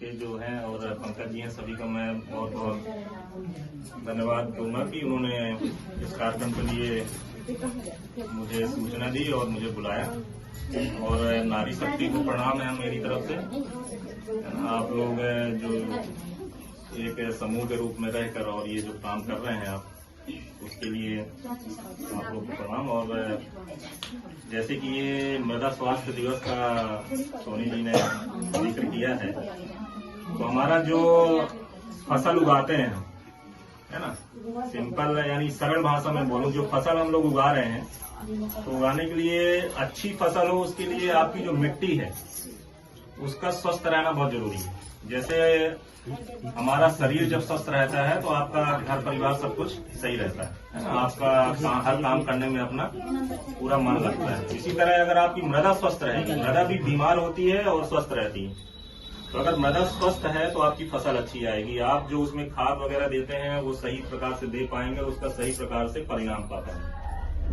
के जो हैं और पंकज जी हैं, सभी का मैं बहुत बहुत धन्यवाद दूंगा कि उन्होंने इस कार्यक्रम के लिए मुझे सूचना दी और मुझे बुलाया। और नारी शक्ति को प्रणाम है मेरी तरफ से। आप लोग जो एक समूह के रूप में रहकर और ये जो काम कर रहे हैं आप, उसके लिए आप लोग को प्रणाम। और जैसे कि ये मृदा स्वास्थ्य दिवस का सोनी जी ने जिक्र किया है, तो हमारा जो फसल उगाते हैं, है ना, सिंपल यानी सरल भाषा में बोलूं, जो फसल हम लोग उगा रहे हैं, तो उगाने के लिए अच्छी फसल हो, उसके लिए आपकी जो मिट्टी है उसका स्वस्थ रहना बहुत जरूरी है। जैसे हमारा शरीर जब स्वस्थ रहता है तो आपका घर परिवार सब कुछ सही रहता है ना, आपका हर काम करने में अपना पूरा मन लगता है। इसी तरह अगर आपकी मृदा स्वस्थ रहेगी, मृदा भी बीमार होती है और स्वस्थ रहती है, तो अगर मृदा स्वस्थ है तो आपकी फसल अच्छी आएगी। आप जो उसमें खाद वगैरह देते हैं वो सही प्रकार से दे पाएंगे, उसका सही प्रकार से परिणाम पा पाएंगे।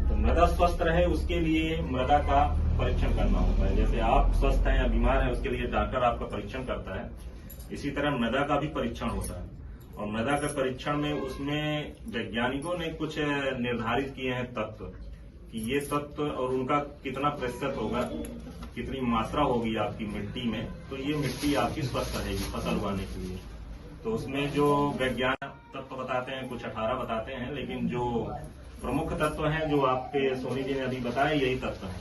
तो मृदा स्वस्थ रहे उसके लिए मृदा का परीक्षण करना होता है। जैसे आप स्वस्थ हैं या बीमार हैं उसके लिए डॉक्टर आपका परीक्षण करता है, इसी तरह मृदा का भी परीक्षण होता है। और मृदा के परीक्षण में उसमें वैज्ञानिकों ने कुछ निर्धारित किए हैं तत्व, कि ये तत्व और उनका कितना प्रतिशत होगा, कितनी मात्रा होगी आपकी मिट्टी में, तो ये मिट्टी आपकी स्वस्थ रहेगी फसल उगाने के लिए। तो उसमें जो वैज्ञानिक तत्व बताते हैं कुछ 18 बताते हैं, लेकिन जो प्रमुख तत्व हैं जो आपके सोनी जी ने अभी बताया, यही तत्व है।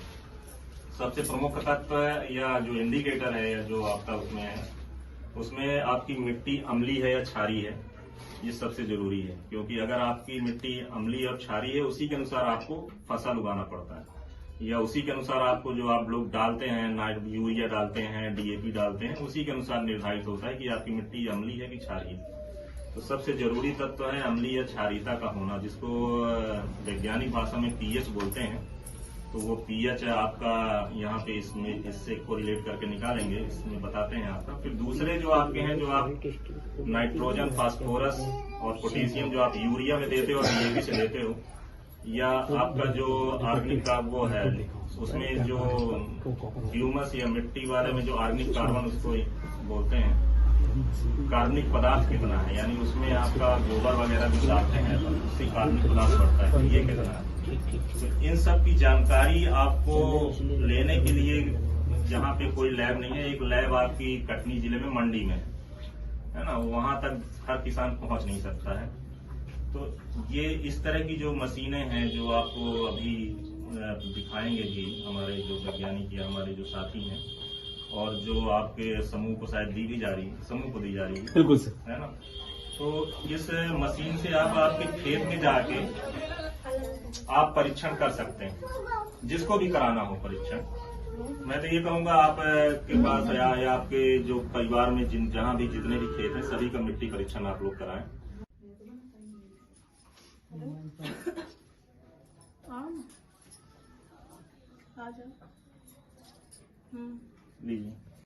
सबसे प्रमुख तत्व या जो इंडिकेटर है या जो आपका उसमें है, उसमें आपकी मिट्टी अम्लीय है या क्षारीय है, ये सबसे जरूरी है। क्योंकि अगर आपकी मिट्टी अम्लीय और क्षारीय है, उसी के अनुसार आपको फसल उगाना पड़ता है, या उसी के अनुसार आपको जो आप लोग डालते हैं, यूरिया डालते हैं, डीएपी डालते हैं, उसी के अनुसार निर्धारित होता है कि आपकी मिट्टी अम्लीय है कि क्षारीय है। तो सबसे जरूरी तत्व है अम्लीय या क्षारीयता का होना, जिसको वैज्ञानिक भाषा में पीएच बोलते हैं। तो वो पीएच आपका यहाँ पे इसमें इससे कोरिलेट करके निकालेंगे, इसमें बताते हैं आपका। फिर दूसरे जो आपके हैं, जो आप नाइट्रोजन, फास्फोरस और पोटेशियम जो आप यूरिया में देते हो और डीएपी से देते हो, या आपका जो ऑर्गेनिक का वो है, उसमें जो ह्यूमस या मिट्टी वाले में जो ऑर्गेनिक कार्बन उसको बोलते हैं, कार्बनिक पदार्थ कितना है, यानी उसमें आपका गोबर वगैरह भी डालते हैं तो उससे कार्बनिक पदार्थ बढ़ता है, तो ये कितना है। तो इन सब की जानकारी आपको लेने के लिए जहाँ पे कोई लैब नहीं है, एक लैब आपकी कटनी जिले में मंडी में है ना, वहां तक हर किसान पहुंच नहीं सकता है। तो ये इस तरह की जो मशीनें हैं जो आपको अभी दिखाएंगे जी हमारे जो वैज्ञानिक या हमारे जो साथी हैं, और जो आपके समूह को शायद दी भी जा रही है, समूह को दी जा रही है, बिल्कुल सर, है ना। तो इस मशीन से आप आपके खेत में जाके आप परीक्षण कर सकते हैं, जिसको भी कराना हो परीक्षण। मैं तो ये कहूंगा आप के पास या आपके जो परिवार में जहां भी जितने भी खेत हैं, सभी का मिट्टी परीक्षण आप लोग कराएं। लीजिए।